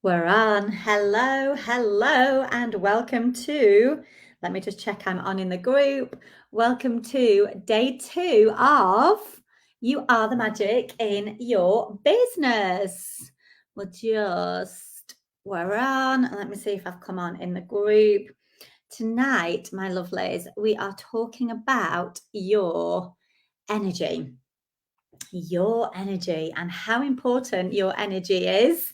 We're on. Hello, and welcome to. Let me just check I'm on in the group. Welcome to day 2 of You Are the Magic in Your Business. We're on. Let me see if I've come on in the group. Tonight, my lovelies, we are talking about your energy. Your energy and how important your energy is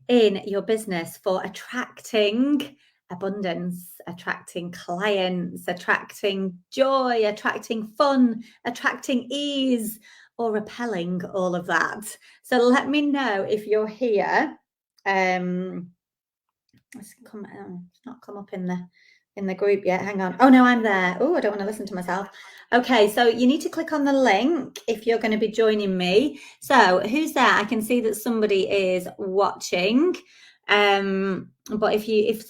in your business for attracting abundance, attracting clients, attracting joy, attracting fun, attracting ease, or repelling all of that. So let me know if you're here. It's not come up in the group yet. Hang on. Oh no, I'm there. Oh, I don't want to listen to myself. Okay, so you need to click on the link if you're going to be joining me. So who's there? I can see that somebody is watching. But if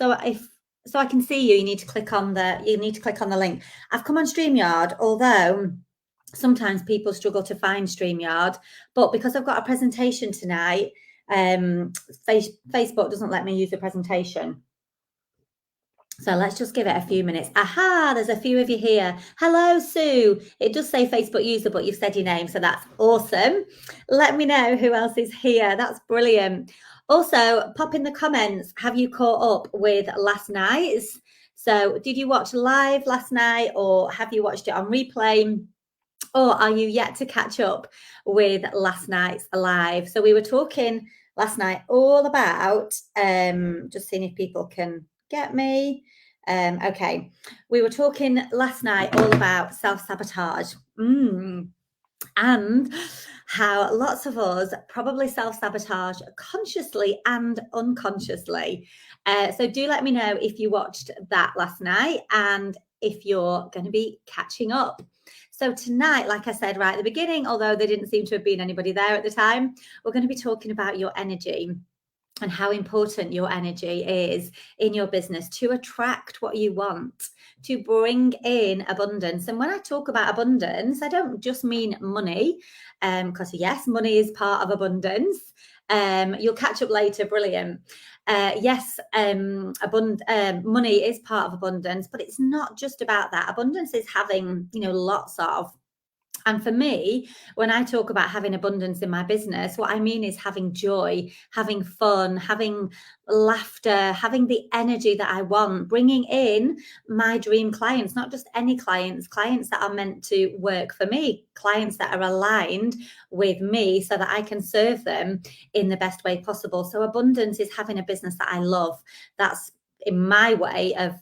I can see you, you need to click on the link. I've come on StreamYard, although sometimes people struggle to find StreamYard, but because I've got a presentation tonight, Facebook doesn't let me use the presentation. So let's just give it a few minutes. Aha, there's a few of you here. Hello, Sue. It does say Facebook user, but you've said your name, so that's awesome. Let me know who else is here. That's brilliant. Also, pop in the comments, have you caught up with last night's? So did you watch live last night, or have you watched it on replay? Or are you yet to catch up with last night's live? So we were talking last night all about, just seeing if people can get me. Okay, we were talking last night all about self-sabotage. And how lots of us probably self-sabotage consciously and unconsciously. So do let me know if you watched that last night and if you're going to be catching up. So tonight, like I said right at the beginning, although there didn't seem to have been anybody there at the time, we're going to be talking about your energy and how important your energy is in your business to attract what you want, to bring in abundance. And when I talk about abundance, I don't just mean money, because yes, money is part of abundance. You'll catch up later. Brilliant. Yes, money is part of abundance, but it's not just about that. Abundance is having, lots of. And for me, when I talk about having abundance in my business, what I mean is having joy, having fun, having laughter, having the energy that I want, bringing in my dream clients, not just any clients that are meant to work for me, clients that are aligned with me so that I can serve them in the best way possible. So abundance is having a business that I love. That's in my way of,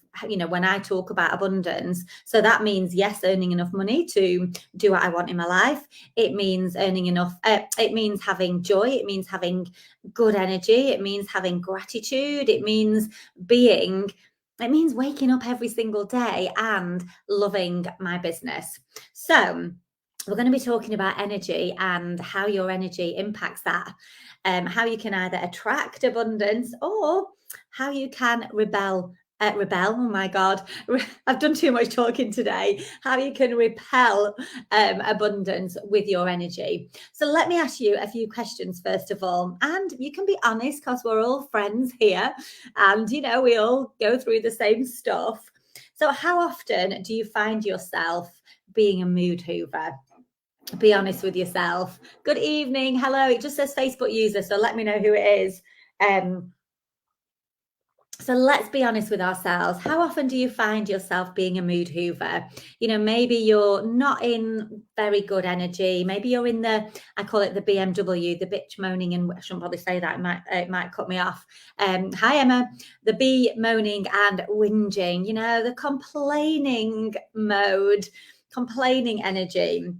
when I talk about abundance. So that means, yes, earning enough money to do what I want in my life. It means earning enough. It means having joy. It means having good energy. It means having gratitude. It means waking up every single day and loving my business. So we're going to be talking about energy and how your energy impacts that, how you can either attract abundance or how you can rebel. Oh my God, I've done too much talking today. How you can repel abundance with your energy. So let me ask you a few questions first of all, and you can be honest because we're all friends here, and we all go through the same stuff. So how often do you find yourself being a mood hoover? Be honest with yourself. Good evening. Hello. It just says Facebook user, so let me know who it is. So let's be honest with ourselves. How often do you find yourself being a mood hoover? Maybe you're not in very good energy. Maybe you're in I call it the BMW, the bitch moaning, and I shouldn't probably say that. It might cut me off. Hi, Emma. The B moaning and whinging, the complaining mode, complaining energy.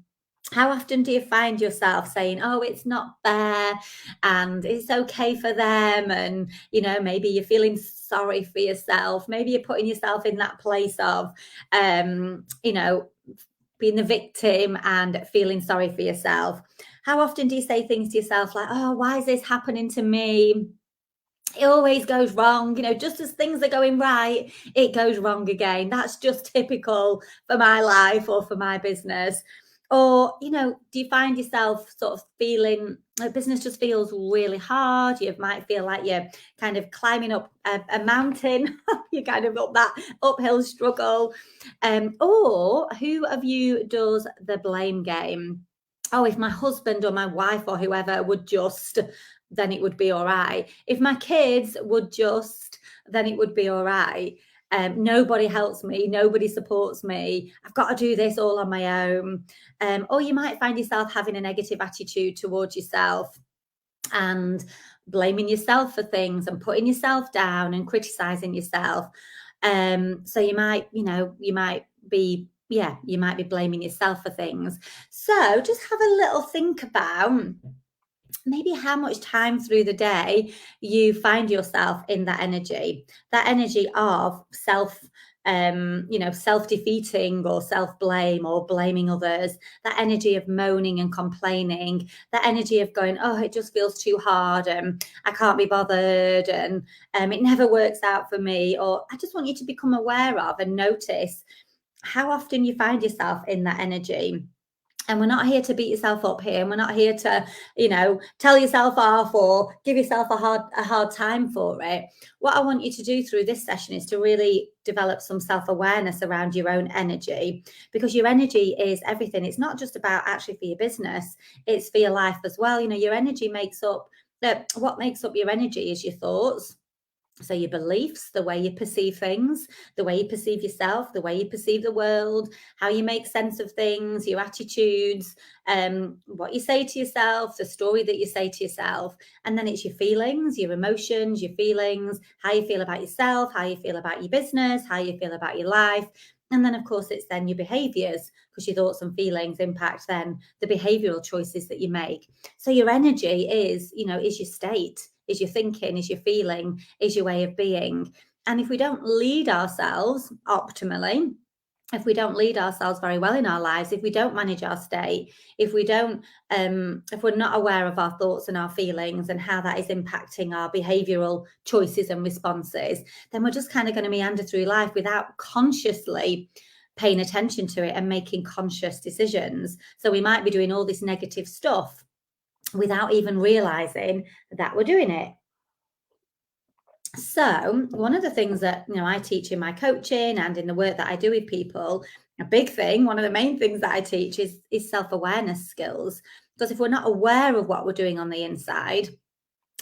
How often do you find yourself saying, oh, it's not fair and it's okay for them? And, maybe you're feeling sorry for yourself. Maybe you're putting yourself in that place of, being the victim and feeling sorry for yourself. How often do you say things to yourself like, oh, why is this happening to me? It always goes wrong, just as things are going right, it goes wrong again. That's just typical for my life or for my business. Or, do you find yourself sort of feeling like business just feels really hard? You might feel like you're kind of climbing up a mountain, you're kind of up that uphill struggle. Or who of you does the blame game? Oh, if my husband or my wife or whoever would just, then it would be all right. If my kids would just, then it would be all right. Nobody helps me, nobody supports me. I've got to do this all on my own. Or you might find yourself having a negative attitude towards yourself and blaming yourself for things and putting yourself down and criticizing yourself. So you might be, you might be blaming yourself for things. So just have a little think about maybe how much time through the day you find yourself in that energy of self-defeating or self-blame or blaming others, that energy of moaning and complaining, that energy of going, oh, it just feels too hard and I can't be bothered and it never works out for me. Or I just want you to become aware of and notice how often you find yourself in that energy. And we're not here to beat yourself up here, and we're not here to, tell yourself off or give yourself a hard time for it. What I want you to do through this session is to really develop some self-awareness around your own energy, because your energy is everything. It's not just about actually for your business, it's for your life as well. Your energy makes up what makes up your energy is your thoughts. So your beliefs, the way you perceive things, the way you perceive yourself, the way you perceive the world, how you make sense of things, your attitudes, what you say to yourself, the story that you say to yourself. And then it's your feelings, your emotions, your feelings, how you feel about yourself, how you feel about your business, how you feel about your life. And then, of course, it's then your behaviors, because your thoughts and feelings impact then the behavioral choices that you make. So your energy is your state, is your thinking, is your feeling, is your way of being. And if we don't lead ourselves optimally, if we don't lead ourselves very well in our lives, if we don't manage our state, if we don't, if we're not aware of our thoughts and our feelings and how that is impacting our behavioral choices and responses, then we're just kind of going to meander through life without consciously paying attention to it and making conscious decisions. So we might be doing all this negative stuff without even realizing that we're doing it. So one of the things that I teach in my coaching and in the work that I do with people, a big thing, one of the main things that I teach is self-awareness skills. Because if we're not aware of what we're doing on the inside,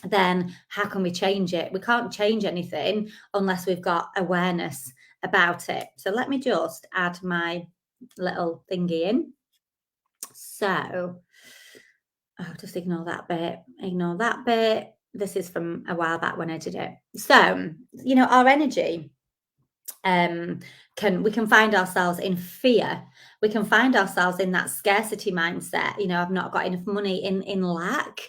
then how can we change it? We can't change anything unless we've got awareness about it. So let me just add my little thingy in. So just ignore that bit. This is from a while back when I did it. So, our energy, we can find ourselves in fear. We can find ourselves in that scarcity mindset. I've not got enough money, in lack.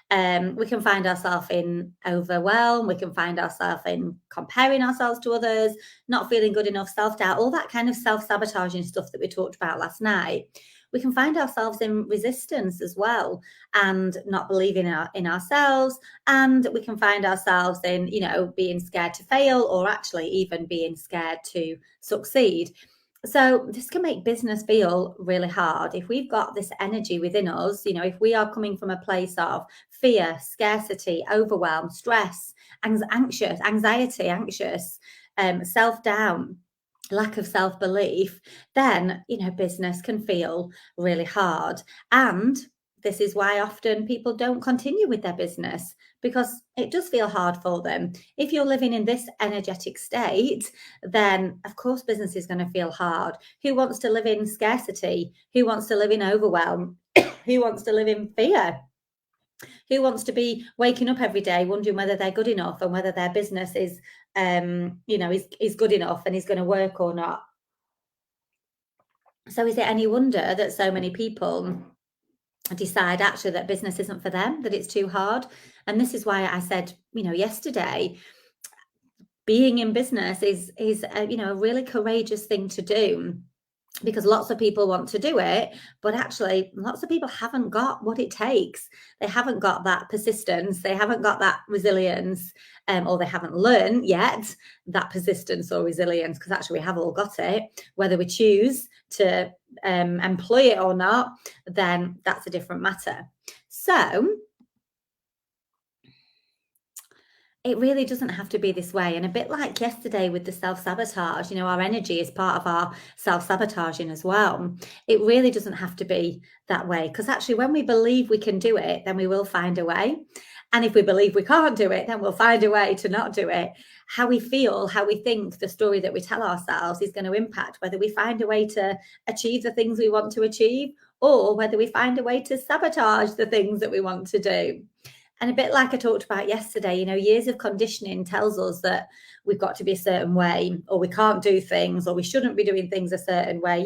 We can find ourselves in overwhelm. We can find ourselves in comparing ourselves to others, not feeling good enough, self-doubt, all that kind of self-sabotaging stuff that we talked about last night. We can find ourselves in resistance as well and not believing in ourselves. And we can find ourselves in, being scared to fail, or actually even being scared to succeed. So this can make business feel really hard. If we've got this energy within us, if we are coming from a place of fear, scarcity, overwhelm, stress, anxiety, self-doubt, lack of self-belief, then business can feel really hard. And this is why often people don't continue with their business, because it does feel hard for them. If you're living in this energetic state, then of course business is going to feel hard. Who wants to live in scarcity? Who wants to live in overwhelm? Who wants to live in fear? Who wants to be waking up every day wondering whether they're good enough and whether their business is good enough and is going to work or not? So is it any wonder that so many people decide actually that business isn't for them, that it's too hard? And this is why I said, yesterday, being in business is a really courageous thing to do. because lots of people want to do it, but actually lots of people haven't got what it takes. They haven't got that persistence, they haven't got that resilience, or they haven't learned yet that persistence or resilience, because actually we have all got it. Whether we choose to employ it or not, then that's a different matter. So it really doesn't have to be this way. And a bit like yesterday with the self-sabotage, our energy is part of our self-sabotaging as well. It really doesn't have to be that way, because actually when we believe we can do it, then we will find a way. And if we believe we can't do it, then we'll find a way to not do it. How we feel, how we think, the story that we tell ourselves is going to impact whether we find a way to achieve the things we want to achieve, or whether we find a way to sabotage the things that we want to do. And a bit like I talked about yesterday, years of conditioning tells us that we've got to be a certain way, or we can't do things, or we shouldn't be doing things a certain way.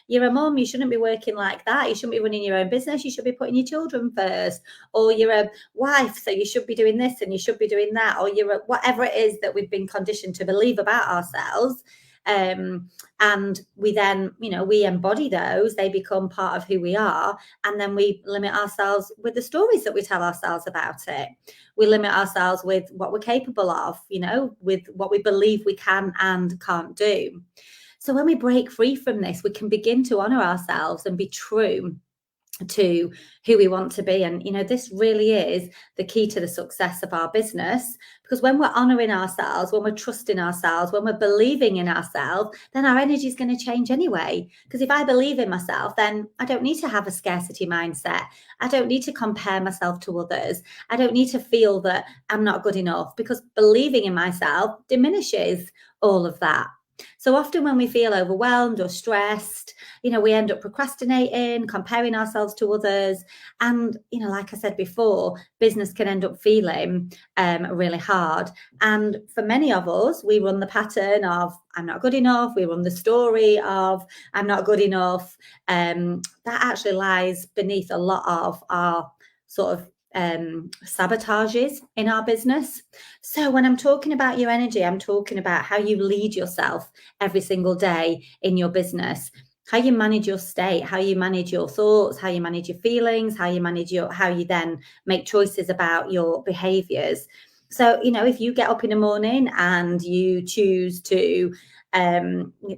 You're a mum, you shouldn't be working like that. You shouldn't be running your own business. You should be putting your children first. Or you're a wife, so you should be doing this and you should be doing that. Or whatever it is that we've been conditioned to believe about ourselves. And we then, we embody those, they become part of who we are. And then we limit ourselves with the stories that we tell ourselves about it. We limit ourselves with what we're capable of, with what we believe we can and can't do. So when we break free from this, we can begin to honor ourselves and be true to who we want to be. And this really is the key to the success of our business, because when we're honoring ourselves, when we're trusting ourselves, when we're believing in ourselves, then our energy is going to change anyway. Because if I believe in myself, then I don't need to have a scarcity mindset. I don't need to compare myself to others. I don't need to feel that I'm not good enough, because believing in myself diminishes all of that. So often when we feel overwhelmed or stressed, we end up procrastinating, comparing ourselves to others. And, like I said before, business can end up feeling really hard. And for many of us, we run the pattern of I'm not good enough. We run the story of I'm not good enough. That actually lies beneath a lot of our sort of sabotages in our business. So when I'm talking about your energy, I'm talking about how you lead yourself every single day in your business, how you manage your state, how you manage your thoughts, how you manage your feelings, how you then make choices about your behaviors. So, if you get up in the morning and you choose to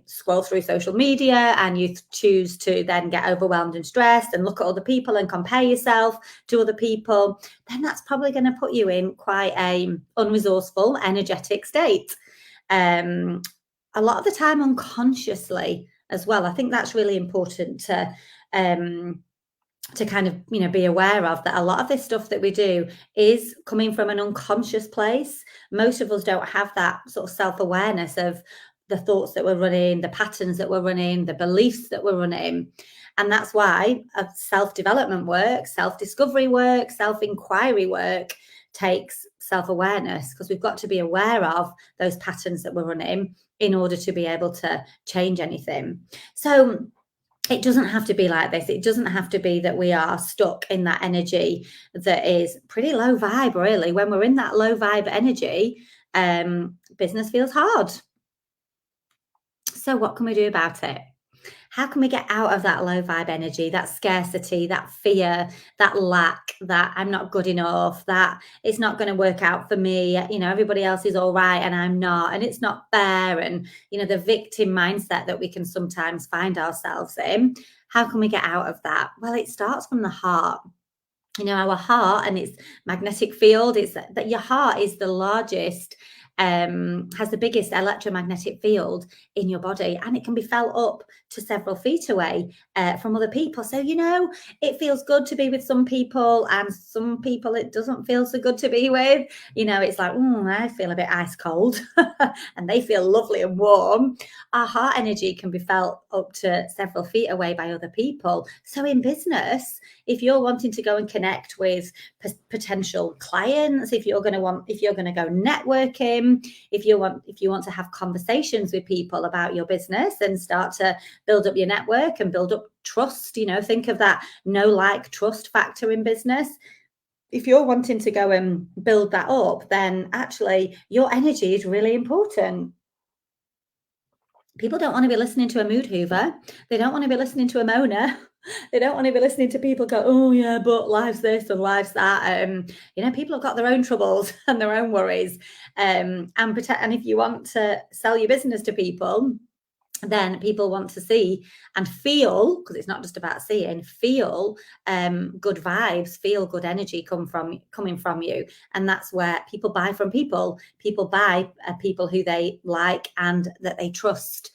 scroll through social media, and you choose to then get overwhelmed and stressed and look at other people and compare yourself to other people, then that's probably going to put you in quite a unresourceful, energetic state. A lot of the time unconsciously as well. I think that's really important to kind of be aware of, that a lot of this stuff that we do is coming from an unconscious place. Most of us don't have that sort of self-awareness of the thoughts that we're running, the patterns that we're running, the beliefs that we're running. And that's why self-development work, self-discovery work, self-inquiry work takes self-awareness, because we've got to be aware of those patterns that we're running in order to be able to change anything. So it doesn't have to be like this. It doesn't have to be that we are stuck in that energy that is pretty low vibe, really. When we're in that low vibe energy, business feels hard. So what can we do about it? How can we get out of that low vibe energy, that scarcity, that fear, that lack, that I'm not good enough, that it's not going to work out for me, everybody else is all right and I'm not, and it's not fair, and the victim mindset that we can sometimes find ourselves in? How can we get out of that? Well, it starts from the heart. Our heart and its magnetic field, it's that your heart is the largest, has the biggest electromagnetic field in your body, and it can be felt up to several feet away from other people. So, it feels good to be with some people, and some people it doesn't feel so good to be with. It's like, I feel a bit ice cold and they feel lovely and warm. Our heart energy can be felt up to several feet away by other people. So in business, if you're wanting to go and connect with potential clients, if you're going to go networking, if you want to have conversations with people about your business and start to build up your network and build up trust, think of that know, like, trust factor in business. If you're wanting to go and build that up, then actually your energy is really important. People don't want to be listening to a mood hoover. They don't want to be listening to a moaner. They don't want to be listening to people go, oh yeah, but life's this and life's that. People have got their own troubles and their own worries. And if you want to sell your business to people, then people want to see and feel, because it's not just about seeing, feel good vibes, feel good energy coming from you. And that's where people buy from people. People buy people who they like and that they trust.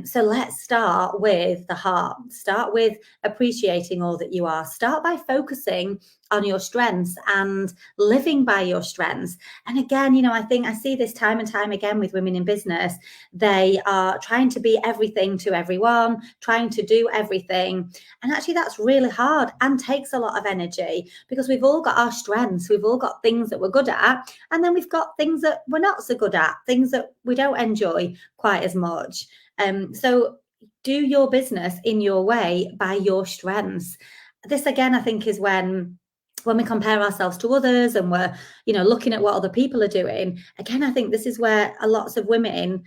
So let's start with the heart. Start with appreciating all that you are. Start by focusing on your strengths and living by your strengths. And again, I think I see this time and time again with women in business. They are trying to be everything to everyone, trying to do everything. And actually that's really hard and takes a lot of energy, because we've all got our strengths. We've all got things that we're good at. And then we've got things that we're not so good at, things that we don't enjoy quite as much. So do your business in your way by your strengths. This again, I think, is when we compare ourselves to others and we're, looking at what other people are doing. Again, I think this is where lots of women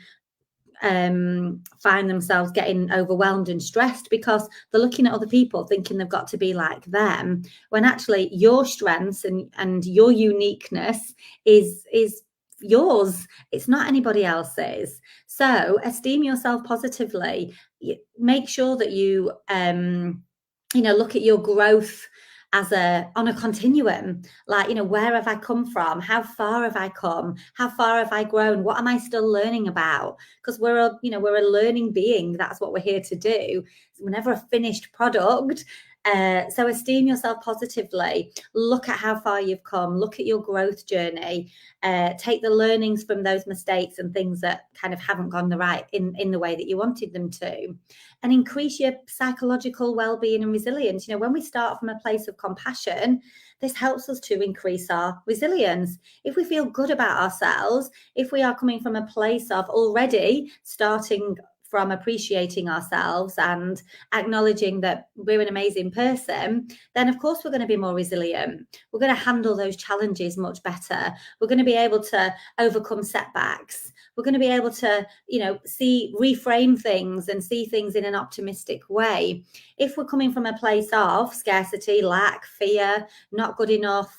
find themselves getting overwhelmed and stressed, because they're looking at other people thinking they've got to be like them, when actually your strengths and your uniqueness is yours. It's not anybody else's. So esteem yourself positively. Make sure that you look at your growth on a continuum, like, where have I come from? How far have I come? How far have I grown? What am I still learning about? Because we're a learning being. That's what we're here to do. We're never a finished product. So esteem yourself positively. Look at how far you've come. Look at your growth journey. Take the learnings from those mistakes and things that kind of haven't gone in the way that you wanted them to, and increase your psychological well-being and resilience. When we start from a place of compassion, this helps us to increase our resilience. If we feel good about ourselves, if we are coming from a place of already starting from appreciating ourselves and acknowledging that we're an amazing person, then of course we're going to be more resilient. We're going to handle those challenges much better. We're going to be able to overcome setbacks. We're going to be able to, reframe things and see things in an optimistic way. If we're coming from a place of scarcity, lack, fear, not good enough,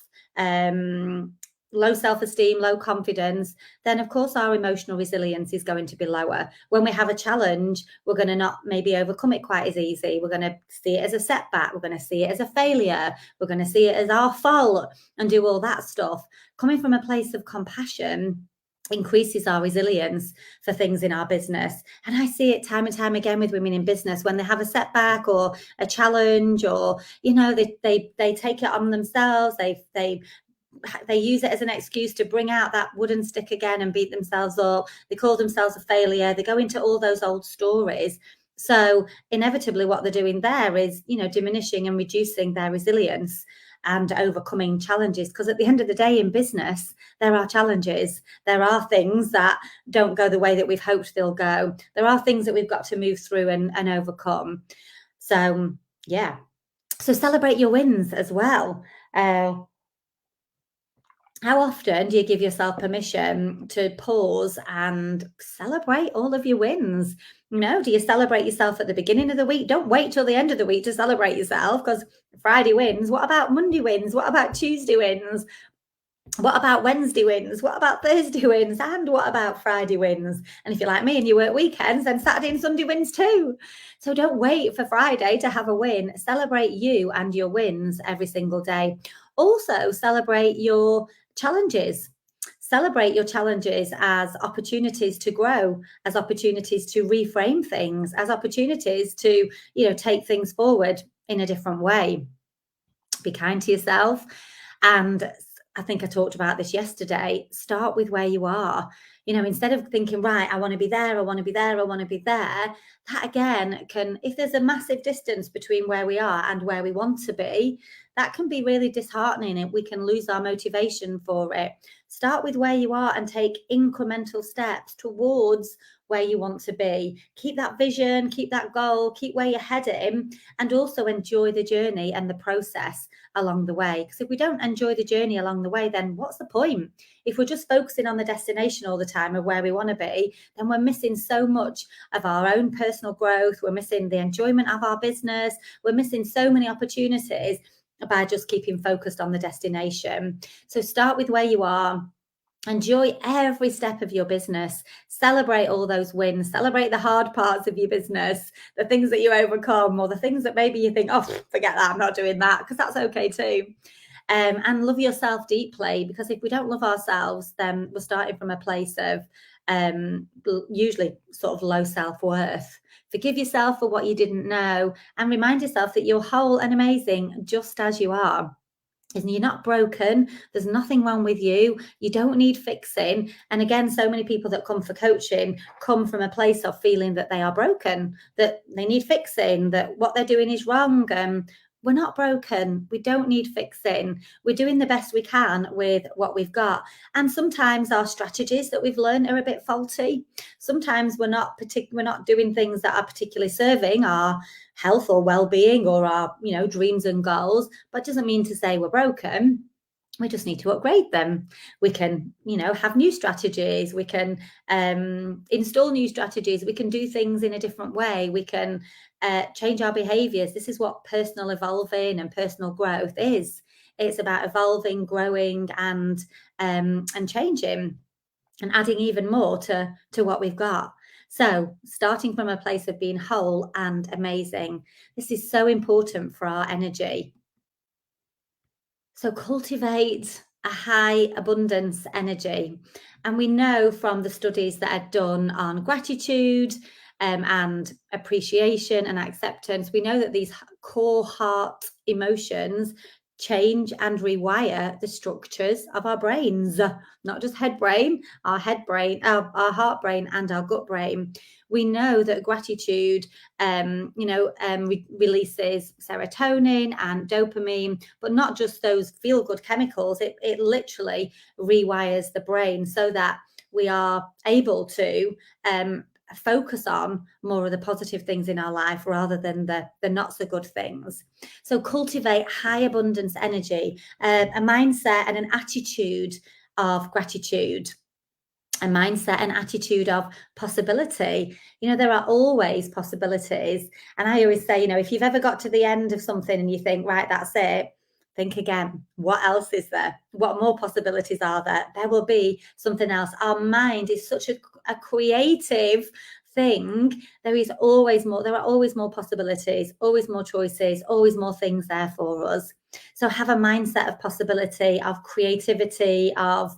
low self-esteem, low confidence, then of course our emotional resilience is going to be lower. When we have a challenge, we're going to not maybe overcome it quite as easy. We're going to see it as a setback. We're going to see it as a failure. We're going to see it as our fault and do all that stuff. Coming from a place of compassion increases our resilience for things in our business. And I see it time and time again with women in business when they have a setback or a challenge, or they take it on themselves. They use it as an excuse to bring out that wooden stick again and beat themselves up. They call themselves a failure. They go into all those old stories. So inevitably what they're doing there is, diminishing and reducing their resilience and overcoming challenges. Because at the end of the day in business, there are challenges. There are things that don't go the way that we've hoped they'll go. There are things that we've got to move through and overcome. So, yeah. So celebrate your wins as well. How often do you give yourself permission to pause and celebrate all of your wins? Do you celebrate yourself at the beginning of the week? Don't wait till the end of the week to celebrate yourself, because Friday wins. What about Monday wins? What about Tuesday wins? What about Wednesday wins? What about Thursday wins? And what about Friday wins? And if you're like me and you work weekends, then Saturday and Sunday wins too. So don't wait for Friday to have a win. Celebrate you and your wins every single day. Also celebrate your challenges. Celebrate your challenges as opportunities to grow, as opportunities to reframe things, as opportunities to, take things forward in a different way. Be kind to yourself. And I think I talked about this yesterday. Start with where you are. Instead of thinking, right, I want to be there, I want to be there, I want to be there. That again if there's a massive distance between where we are and where we want to be, that can be really disheartening and we can lose our motivation for it. Start with where you are and take incremental steps towards where you want to be. Keep that vision, keep that goal, keep where you're heading, and also enjoy the journey and the process along the way. Because if we don't enjoy the journey along the way, then what's the point? If we're just focusing on the destination all the time of where we want to be, then we're missing so much of our own personal growth. We're missing the enjoyment of our business. We're missing so many opportunities by just keeping focused on the destination. So start with where you are. Enjoy every step of your business. Celebrate all those wins. Celebrate the hard parts of your business, the things that you overcome, or the things that maybe you think, oh, forget that, I'm not doing that, because that's okay too. And love yourself deeply, because if we don't love ourselves, then we're starting from a place of usually sort of low self-worth. Forgive yourself for what you didn't know, and remind yourself that you're whole and amazing just as you are. You're not broken. There's nothing wrong with you. You don't need fixing. And again, so many people that come for coaching come from a place of feeling that they are broken, that they need fixing, that what they're doing is wrong. We're not broken. We don't need fixing. We're doing the best we can with what we've got. And sometimes our strategies that we've learned are a bit faulty. Sometimes we're not doing things that are particularly serving our health or well-being or our, dreams and goals. But it doesn't mean to say we're broken. We just need to upgrade them. We can, have new strategies. We can install new strategies. We can do things in a different way. We can change our behaviors. This is what personal evolving and personal growth is. It's about evolving, growing, and changing, and adding even more to what we've got. So starting from a place of being whole and amazing. This is so important for our energy. So cultivate a high abundance energy. And we know from the studies that are done on gratitude and appreciation and acceptance, we know that these core heart emotions change and rewire the structures of our brains, not just head brain, our heart brain, and our gut brain. We know that gratitude, releases serotonin and dopamine, but not just those feel-good chemicals. It literally rewires the brain so that we are able to focus on more of the positive things in our life rather than the not so good things. So cultivate high abundance energy, a mindset and an attitude of gratitude, a mindset and attitude of possibility. There are always possibilities. And I always say, if you've ever got to the end of something and you think, right, that's it, think again. What else is there? What more possibilities are there? There will be something else. Our mind is such a creative thing. There is always more. There are always more possibilities, always more choices, always more things there for us. So have a mindset of possibility, of creativity, of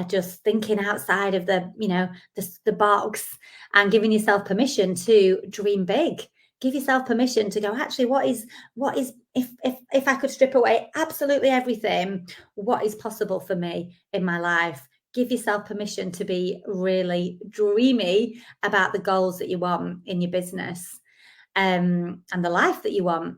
just thinking outside of the box, and giving yourself permission to dream big. Give yourself permission to go, actually, what is if I could strip away absolutely everything, what is possible for me in my life? Give yourself permission to be really dreamy about the goals that you want in your business, and the life that you want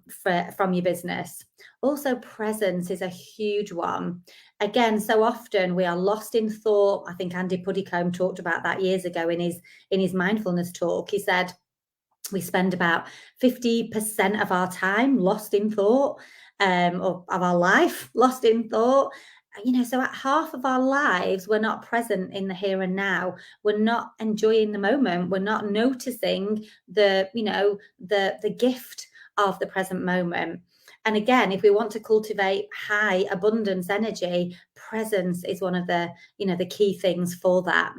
from your business. Also, presence is a huge one. Again, so often we are lost in thought. I think Andy Puddicombe talked about that years ago in his mindfulness talk. He said, we spend about 50% of our time lost in thought, or of our life lost in thought. So at half of our lives, we're not present in the here and now. We're not enjoying the moment. We're not noticing the gift of the present moment. And again, if we want to cultivate high abundance energy, presence is one of the key things for that.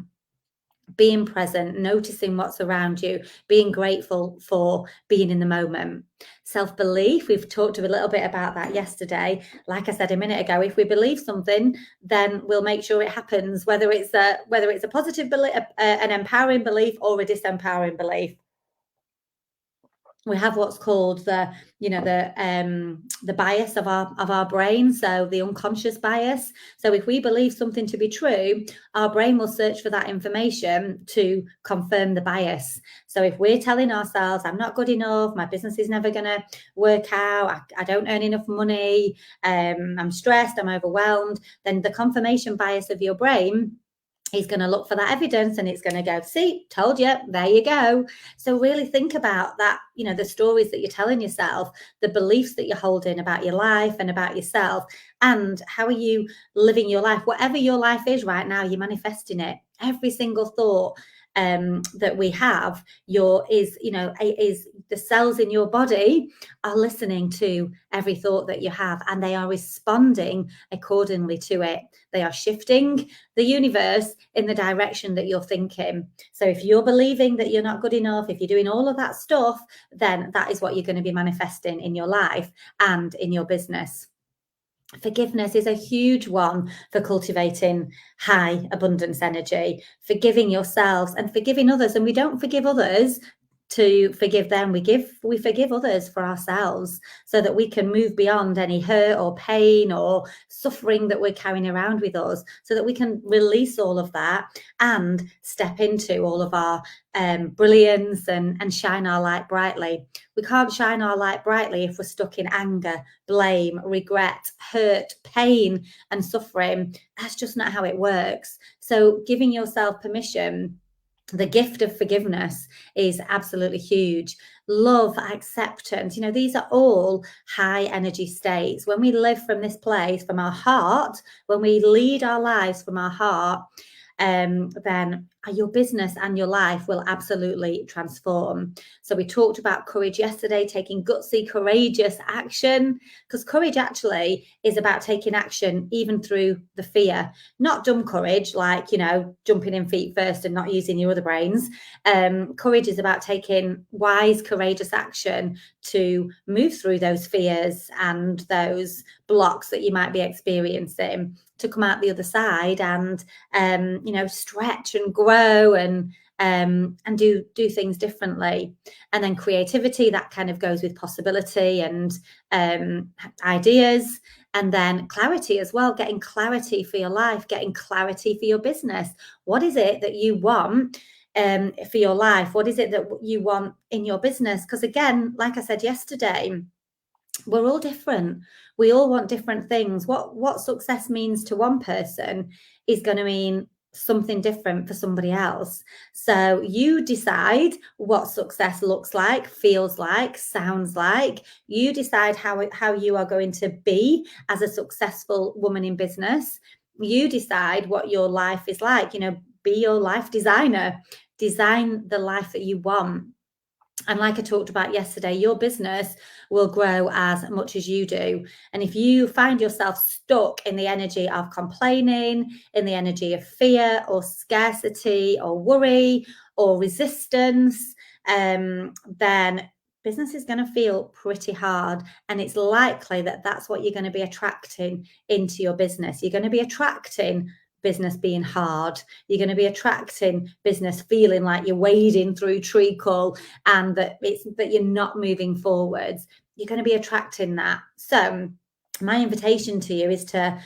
Being present, noticing what's around you, being grateful for being in the moment. Self-belief, we've talked a little bit about that yesterday. Like I said a minute ago, if we believe something, then we'll make sure it happens, whether it's a positive belief, an empowering belief, or a disempowering belief. We have what's called the bias of our brain, so the unconscious bias. So if we believe something to be true, our brain will search for that information to confirm the bias. So if we're telling ourselves, I'm not good enough, my business is never going to work out, I don't earn enough money, I'm stressed, I'm overwhelmed, then the confirmation bias of your brain He's going to look for that evidence and it's going to go, see, told you, there you go. So really think about that, the stories that you're telling yourself, the beliefs that you're holding about your life and about yourself, and how are you living your life? Whatever your life is right now, you're manifesting it. Every single thought that we have is the cells in your body are listening to every thought that you have, and they are responding accordingly to it. They are shifting the universe in the direction that you're thinking. So if you're believing that you're not good enough, if you're doing all of that stuff, then that is what you're going to be manifesting in your life and in your business. Forgiveness is a huge one for cultivating high abundance energy, forgiving yourselves and forgiving others. And we don't forgive others to forgive them. We forgive others for ourselves so that we can move beyond any hurt or pain or suffering that we're carrying around with us, so that we can release all of that and step into all of our brilliance and shine our light brightly. We can't shine our light brightly if we're stuck in anger, blame, regret, hurt, pain, and suffering. That's just not how it works. So giving yourself permission, the gift of forgiveness, is absolutely huge. Love, acceptance, these are all high energy states. When we live from this place, from our heart, when we lead our lives from our heart, then your business and your life will absolutely transform. So we talked about courage yesterday, taking gutsy, courageous action, because courage actually is about taking action even through the fear, not dumb courage, like, jumping in feet first and not using your other brains. Courage is about taking wise, courageous action to move through those fears and those blocks that you might be experiencing, to come out the other side and stretch and grow and do things differently. And then creativity, that kind of goes with possibility and ideas. And then clarity as well, getting clarity for your life, getting clarity for your business. What is it that you want for your life? What is it that you want in your business? Because again, like I said yesterday, we're all different. We all want different things. What success means to one person is going to mean something different for somebody else. So you decide what success looks like, feels like, sounds like. You decide how you are going to be as a successful woman in business. You decide what your life is like. Be your life designer. Design the life that you want. And like I talked about yesterday, your business will grow as much as you do. And if you find yourself stuck in the energy of complaining, in the energy of fear or scarcity or worry or resistance, then business is going to feel pretty hard. And it's likely that that's what you're going to be attracting into your business. You're going to be attracting business being hard. You're going to be attracting business feeling like you're wading through treacle and that you're not moving forwards. You're going to be attracting that. So my invitation to you is to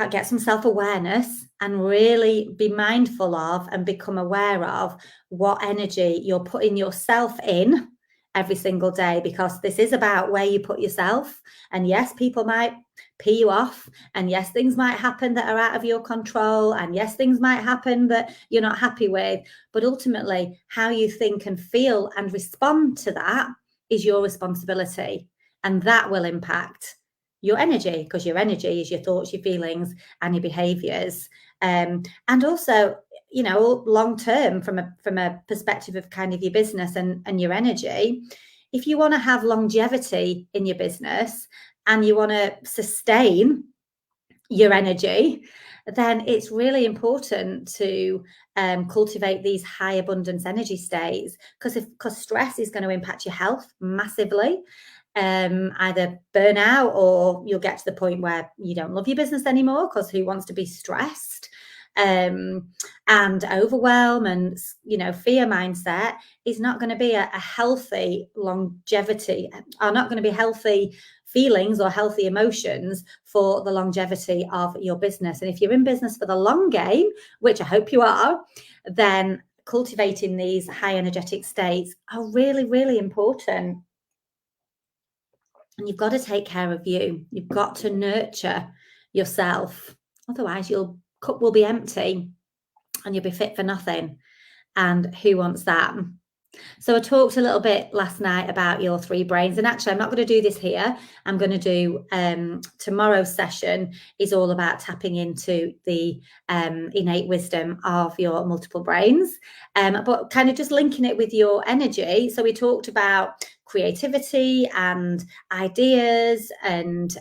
get some self-awareness and really be mindful of and become aware of what energy you're putting yourself in every single day, because this is about where you put yourself. And yes, people might pee you off, and yes, things might happen that are out of your control, and yes, things might happen that you're not happy with, but ultimately how you think and feel and respond to that is your responsibility, and that will impact your energy, because your energy is your thoughts, your feelings, and your behaviors. And also, long term, from a perspective of kind of your business and your energy, if you want to have longevity in your business and you want to sustain your energy, then it's really important to cultivate these high abundance energy states, because stress is going to impact your health massively. Either burnout, or you'll get to the point where you don't love your business anymore, because who wants to be stressed? And overwhelm and fear mindset is not going to be a healthy longevity, are not going to be healthy feelings or healthy emotions for the longevity of your business. And if you're in business for the long game, which I hope you are, then cultivating these high energetic states are really, really important. And you've got to take care of you. You've got to nurture yourself. Otherwise, you'll cup will be empty and you'll be fit for nothing. And who wants that? So I talked a little bit last night about your three brains, and actually I'm not going to do this here. I'm going to do tomorrow's session is all about tapping into the innate wisdom of your multiple brains, but kind of just linking it with your energy. So we talked about creativity and ideas and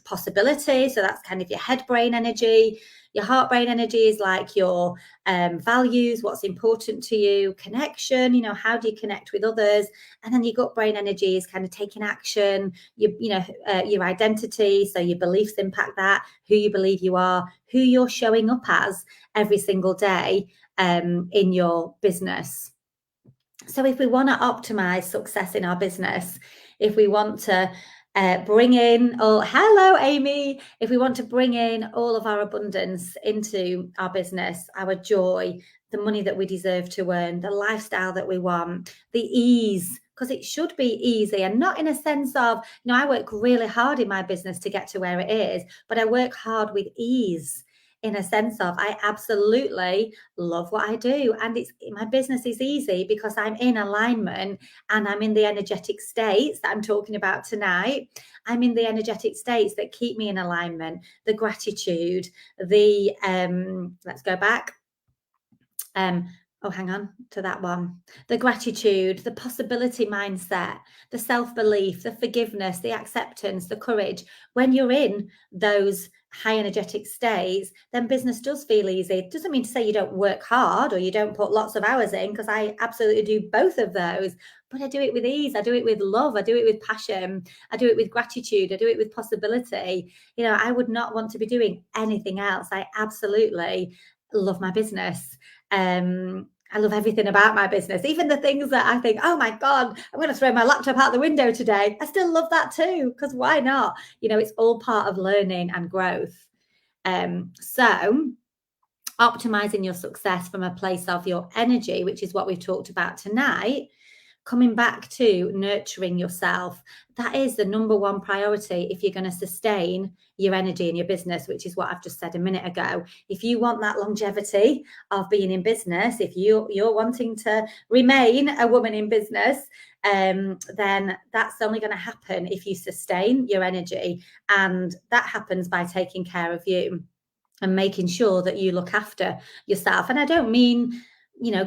possibility. So that's kind of your head brain energy. Your heart brain energy is like your values, what's important to you, connection, how do you connect with others? And then your gut brain energy is kind of taking action, your identity. So your beliefs impact that, who you believe you are, who you're showing up as every single day in your business. So if we want to optimize success in our business, if we want to bring in, hello, Amy. If we want to bring in all of our abundance into our business, our joy, the money that we deserve to earn, the lifestyle that we want, the ease, because it should be easy, and not in a sense of, I work really hard in my business to get to where it is, but I work hard with ease. In a sense of, I absolutely love what I do, and my business is easy because I'm in alignment and I'm in the energetic states that I'm talking about tonight. I'm in the energetic states that keep me in alignment. The gratitude, let's go back. Hang on to that one. The gratitude, the possibility mindset, the self-belief, the forgiveness, the acceptance, the courage. When you're in those high energetic states, then business does feel easy. It doesn't mean to say you don't work hard or you don't put lots of hours in, because I absolutely do both of those, but I do it with ease. I do it with love. I do it with passion. I do it with gratitude. I do it with possibility. I would not want to be doing anything else. I absolutely love my business. I love everything about my business, even the things that I think, oh my God, I'm going to throw my laptop out the window today. I still love that too, because why not? It's all part of learning and growth. So optimizing your success from a place of your energy, which is what we've talked about tonight, coming back to nurturing yourself. That is the number one priority if you're going to sustain your energy in your business, which is what I've just said a minute ago. If you want that longevity of being in business, if you're wanting to remain a woman in business, then that's only going to happen if you sustain your energy. And that happens by taking care of you and making sure that you look after yourself. And I don't mean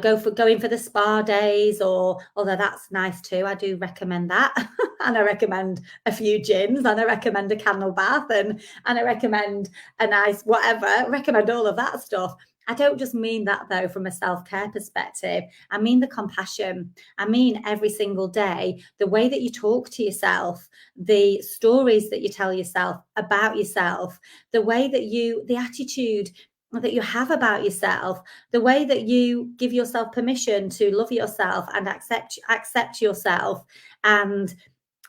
going for the spa days, or although that's nice too, I do recommend that. And I recommend a few gyms, and I recommend a candle bath, and I recommend a nice whatever. I recommend all of that stuff. I don't just mean that though from a self-care perspective. I mean the compassion. I mean every single day, the way that you talk to yourself, the stories that you tell yourself about yourself, the way that the attitude that you have about yourself, the way that you give yourself permission to love yourself and accept yourself, and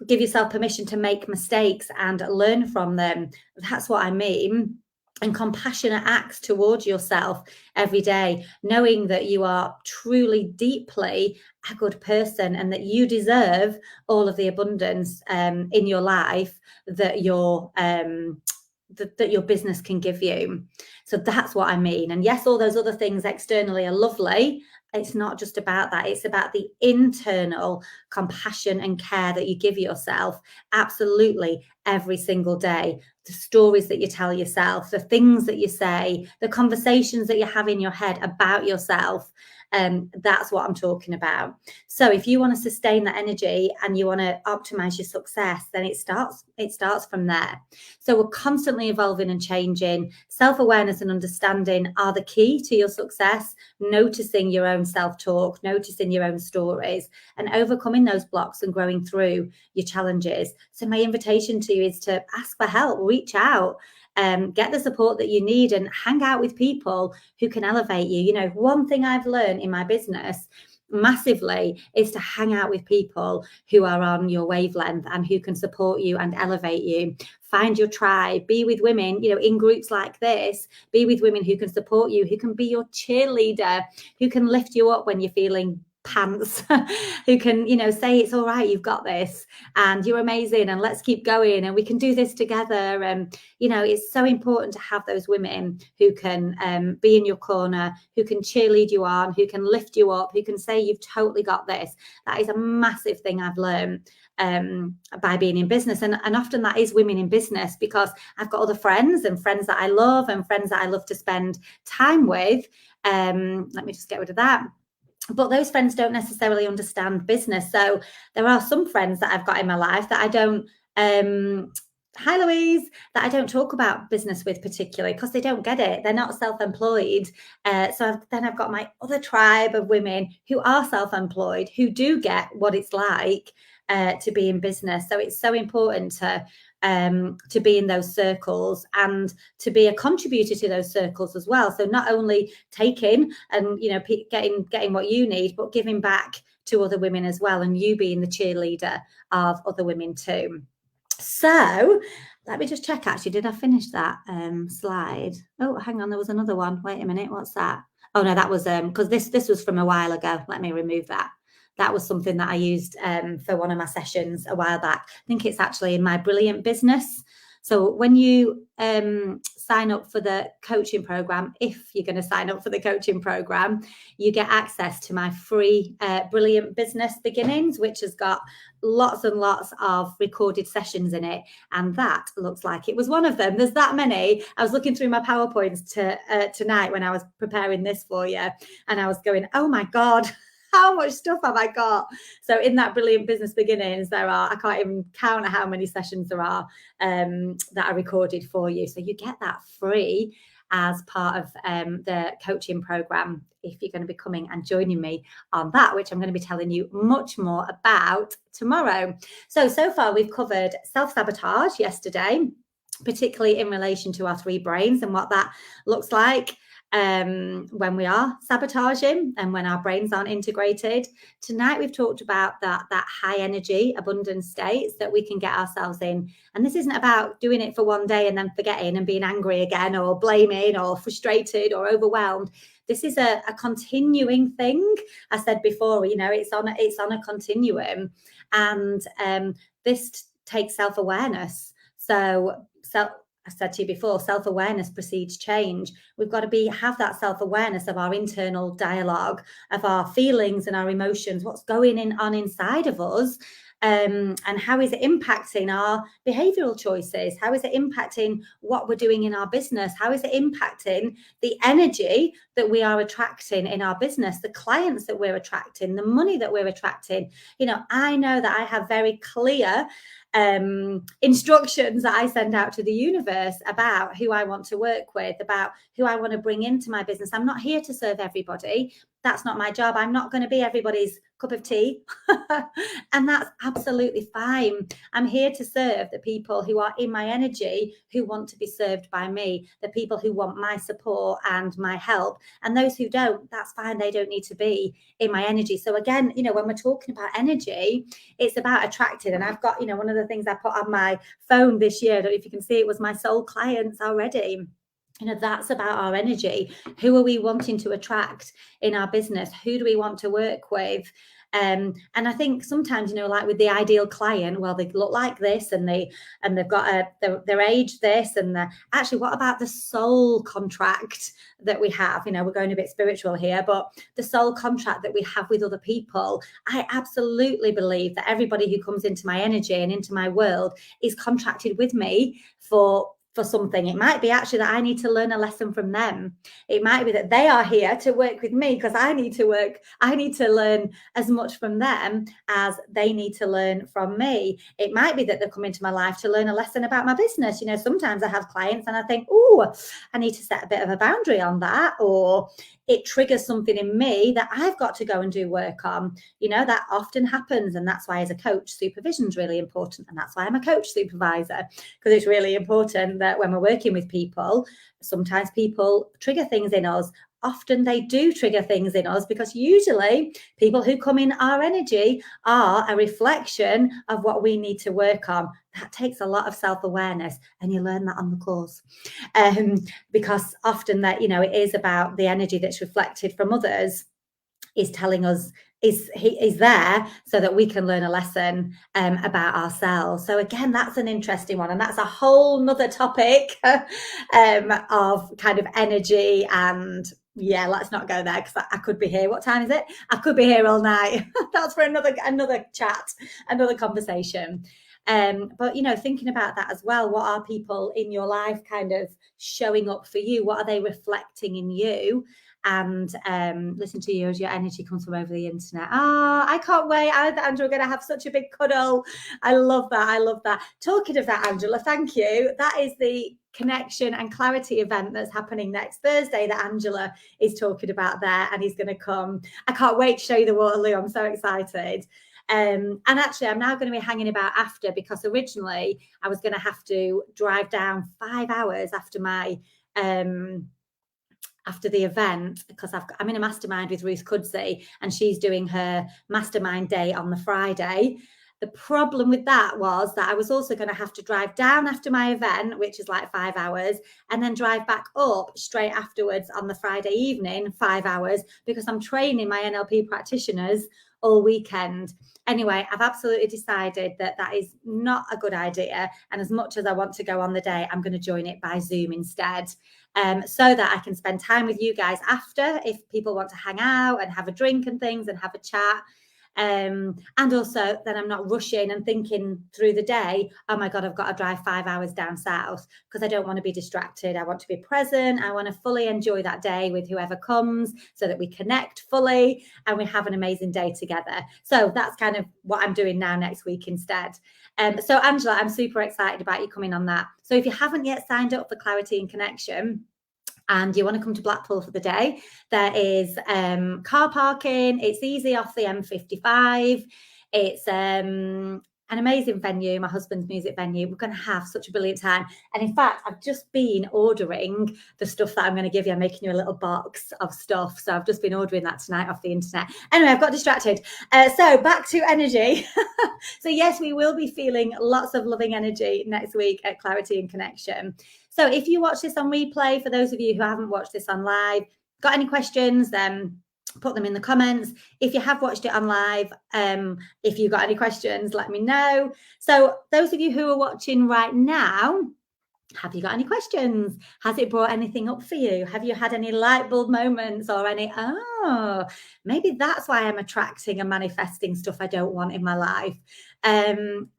give yourself permission to make mistakes and learn from them. That's what I mean. And compassionate acts towards yourself every day, knowing that you are truly, deeply a good person and that you deserve all of the abundance in your life that your business can give you. So that's what I mean. And yes, all those other things externally are lovely. It's not just about that. It's about the internal compassion and care that you give yourself absolutely every single day. The stories that you tell yourself, the things that you say, the conversations that you have in your head about yourself. That's what I'm talking about. So if you want to sustain that energy and you want to optimize your success, then it starts from there. So we're constantly evolving and changing. Self-awareness and understanding are the key to your success. Noticing your own self-talk, noticing your own stories, and overcoming those blocks and growing through your challenges. So my invitation to you is to ask for help, reach out, get the support that you need, and hang out with people who can elevate you. One thing I've learned in my business massively is to hang out with people who are on your wavelength and who can support you and elevate you. Find your tribe, be with women, in groups like this, be with women who can support you, who can be your cheerleader, who can lift you up when you're feeling pants, who can, you know, say it's all right, you've got this, and you're amazing, and let's keep going, and we can do this together. And you know, it's so important to have those women who can be in your corner, who can cheerlead you on, who can lift you up, who can say you've totally got this. That is a massive thing I've learned by being in business, and often that is women in business, because I've got other friends, and friends that I love, and friends that I love to spend time with. Let me just get rid of that. But those friends don't necessarily understand business. So there are some friends that I've got in my life that I don't hi Louise, that I don't talk about business with particularly, because they don't get it. They're not self-employed. Then I've got my other tribe of women who are self-employed, who do get what it's like to be in business. So it's so important to be in those circles and to be a contributor to those circles as well. So not only taking and, you know, getting what you need, but giving back to other women as well, and you being the cheerleader of other women too. So let me just check, actually, did I finish that slide? Oh, hang on, there was another one. Wait a minute, what's that? Oh no, that was because this was from a while ago. Let me remove that. That was something that I used for one of my sessions a while back. I think it's actually in my Brilliant Business. So when you sign up for the coaching program, if you're going to sign up for the coaching program, you get access to my free Brilliant Business Beginnings, which has got lots and lots of recorded sessions in it. And that looks like it was one of them. There's that many. I was looking through my PowerPoints tonight when I was preparing this for you, and I was going, oh my God, how much stuff have I got? So in that Brilliant Business Beginnings, I can't even count how many sessions there are that are recorded for you. So you get that free as part of the coaching program if you're going to be coming and joining me on that, which I'm going to be telling you much more about tomorrow. So far we've covered self-sabotage yesterday, particularly in relation to our 3 brains and what that looks like when we are sabotaging and when our brains aren't integrated. Tonight we've talked about that high energy abundance states that we can get ourselves in, and this isn't about doing it for one day and then forgetting and being angry again or blaming or frustrated or overwhelmed. This is a continuing thing. I said before, you know, it's on a continuum, and this takes self-awareness. I said to you before, self-awareness precedes change. We've got to have that self-awareness of our internal dialogue, of our feelings and our emotions, what's going on inside of us, and how is it impacting our behavioral choices? How is it impacting what we're doing in our business? How is it impacting the energy that we are attracting in our business, the clients that we're attracting, the money that we're attracting? You know, I know that I have very clear instructions that I send out to the universe about who I want to work with, about who I want to bring into my business. I'm not here to serve everybody. That's not my job. I'm not going to be everybody's cup of tea. And that's absolutely fine. I'm here to serve the people who are in my energy, who want to be served by me, the people who want my support and my help. And those who don't, that's fine. They don't need to be in my energy. So again, you know, when we're talking about energy, it's about attracting. And I've got, you know, one of the things I put on my phone this year, I don't know if you can see it, was my soul clients already. You know, that's about our energy. Who are we wanting to attract in our business? Who do we want to work with? And I think sometimes, you know, like with the ideal client, well, they look like this, and they've got their age this, and actually, what about the soul contract that we have? You know, we're going a bit spiritual here, but the soul contract that we have with other people. I absolutely believe that everybody who comes into my energy and into my world is contracted with me for something. It might be actually that I need to learn a lesson from them. It might be that they are here to work with me because I need to learn as much from them as they need to learn from me. It might be that they've come into my life to learn a lesson about my business. You know, sometimes I have clients and I think, oh, I need to set a bit of a boundary on that, or it triggers something in me that I've got to go and do work on. You know, that often happens. And that's why as a coach, supervision is really important. And that's why I'm a coach supervisor, because it's really important that when we're working with people, sometimes people trigger things in us. Often they do trigger things in us because usually people who come in our energy are a reflection of what we need to work on. That takes a lot of self-awareness, and you learn that on the course, because often that, you know, it is about the energy that's reflected from others. is telling us is there so that we can learn a lesson about ourselves. So again, that's an interesting one, and that's a whole nother topic of kind of energy. And yeah, let's not go there because I could be here. What time is it? I could be here all night. That's for another chat, another conversation. But thinking about that as well, what are people in your life kind of showing up for you? What are they reflecting in you? And listen to you as your energy comes from over the internet. I can't wait. I and Angela are going to have such a big cuddle. I love that. Talking of that, Angela, thank you. That is the connection and clarity event that's happening next Thursday that Angela is talking about there, and he's going to come. I can't wait to show you the Waterloo. I'm so excited. And actually, I'm now going to be hanging about after, because originally I was going to have to drive down 5 hours after my after the event, because I'm in a mastermind with Ruth Cudsey, and she's doing her mastermind day on the Friday. The problem with that was that I was also going to have to drive down after my event, which is like 5 hours, and then drive back up straight afterwards on the Friday evening, 5 hours, because I'm training my NLP practitioners all weekend. Anyway, I've absolutely decided that is not a good idea. And as much as I want to go on the day, I'm going to join it by Zoom instead, so that I can spend time with you guys after, if people want to hang out and have a drink and things and have a chat. And also then I'm not rushing and thinking through the day, oh my God, I've got to drive 5 hours down south, because I don't want to be distracted. I want to be present. I want to fully enjoy that day with whoever comes, so that we connect fully and we have an amazing day together. So that's kind of what I'm doing now next week instead. So Angela, I'm super excited about you coming on that. So if you haven't yet signed up for Clarity and Connection, and you want to come to Blackpool for the day, there is car parking. It's easy off the M55. It's an amazing venue, my husband's music venue. We're going to have such a brilliant time. And in fact, I've just been ordering the stuff that I'm going to give you. I'm making you a little box of stuff. So I've just been ordering that tonight off the internet. Anyway, I've got distracted. So back to energy. So yes, we will be feeling lots of loving energy next week at Clarity and Connection. So if you watch this on replay, for those of you who haven't watched this on live, got any questions, then put them in the comments. If you have watched it on live, if you've got any questions, let me know. So those of you who are watching right now, have you got any questions? Has it brought anything up for you? Have you had any light bulb moments, or any, maybe that's why I'm attracting and manifesting stuff I don't want in my life?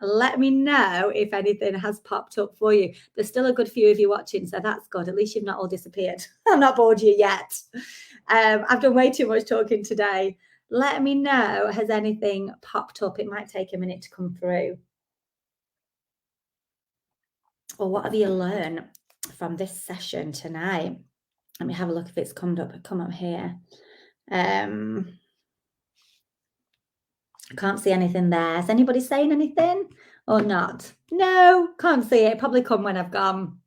Let me know if anything has popped up for you. There's still a good few of you watching, so that's good. At least you've not all disappeared. I'm not bored you yet. I've done way too much talking today. Let me know, has anything popped up? It might take a minute to come through. Or what have you learned from this session tonight? Let me have a look if it's come up here. Can't see anything there. Is anybody saying anything or not? No, can't see it. Probably come when I've gone.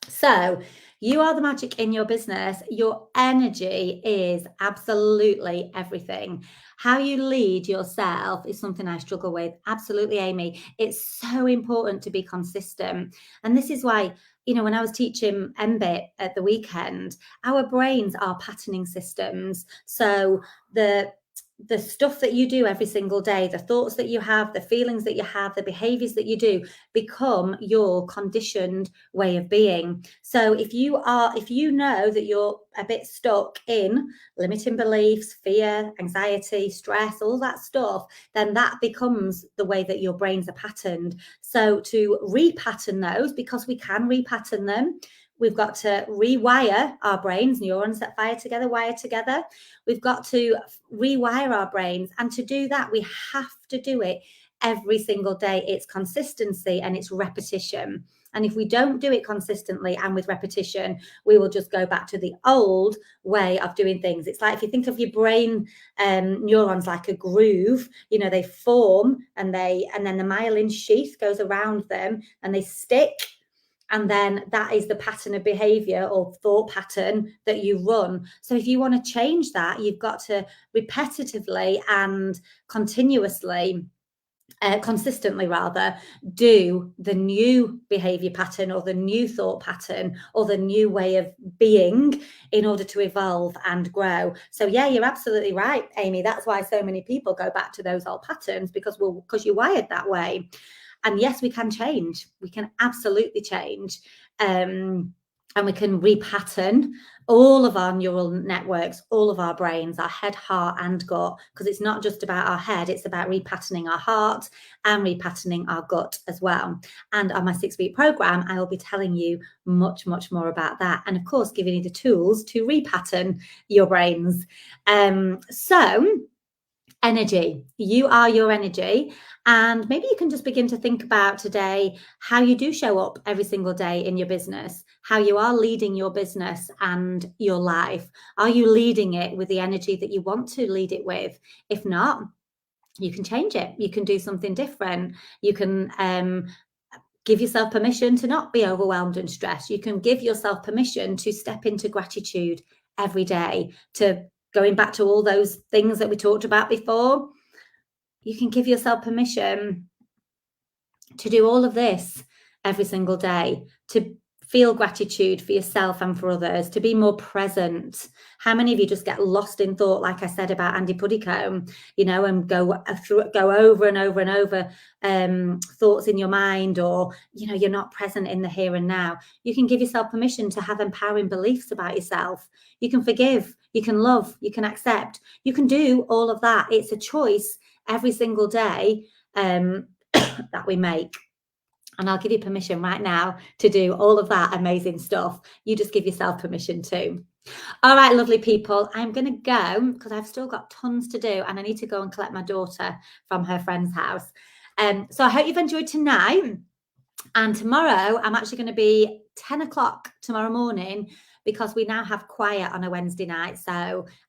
So you are the magic in your business. Your energy is absolutely everything. How you lead yourself is something I struggle with. Absolutely, Amy. It's so important to be consistent. And this is why, when I was teaching MBIT at the weekend, our brains are patterning systems. So the stuff that you do every single day, the thoughts that you have, the feelings that you have, the behaviors that you do become your conditioned way of being. So if you know that you're a bit stuck in limiting beliefs, fear, anxiety, stress, all that stuff, then that becomes the way that your brains are patterned. So to repattern those, because we can repattern them, we've got to rewire our brains, neurons that fire together, wire together. We've got to rewire our brains. And to do that, we have to do it every single day. It's consistency and it's repetition. And if we don't do it consistently and with repetition, we will just go back to the old way of doing things. It's like, if you think of your brain neurons like a groove, they form and then the myelin sheath goes around them and they stick. And then that is the pattern of behavior or thought pattern that you run. So if you want to change that, you've got to repetitively and continuously consistently rather, do the new behavior pattern or the new thought pattern or the new way of being in order to evolve and grow. So yeah, you're absolutely right, Amy. That's why so many people go back to those old patterns, because you're wired that way. And yes, we can change. We can absolutely change. And we can repattern all of our neural networks, all of our brains, our head, heart, and gut, because it's not just about our head, it's about repatterning our heart and repatterning our gut as well. And on my 6-week program, I will be telling you much, much more about that. And of course, giving you the tools to repattern your brains. So, energy. You are your energy. And maybe you can just begin to think about today how you do show up every single day in your business, how you are leading your business and your life. Are you leading it with the energy that you want to lead it with? If not, you can change it. You can do something different. You can give yourself permission to not be overwhelmed and stressed. You can give yourself permission to step into gratitude every day, to going back to all those things that we talked about before. You can give yourself permission to do all of this every single day, to feel gratitude for yourself and for others, to be more present. How many of you just get lost in thought, like I said about Andy Puddicombe, and go over and over and over thoughts in your mind, or, you're not present in the here and now. You can give yourself permission to have empowering beliefs about yourself. You can forgive, you can love, you can accept. You can do all of that. It's a choice every single day that we make. And I'll give you permission right now to do all of that amazing stuff. You just give yourself permission too. All right, lovely people, I'm going to go because I've still got tons to do, and I need to go and collect my daughter from her friend's house. So I hope you've enjoyed tonight. And tomorrow, I'm actually going to be 10 o'clock tomorrow morning, because we now have choir on a Wednesday night. So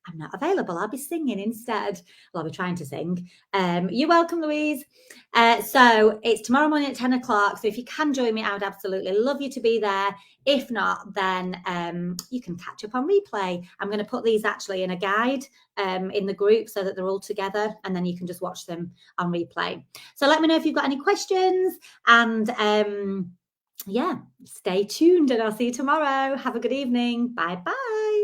I'm not available. I'll be singing instead. Well, I'll be trying to sing. You're welcome, Louise. So it's tomorrow morning at 10 o'clock. So if you can join me, I would absolutely love you to be there. If not, then you can catch up on replay. I'm going to put these actually in a guide in the group so that they're all together, and then you can just watch them on replay. So let me know if you've got any questions, and yeah, stay tuned, and I'll see you tomorrow. Have a good evening. Bye bye.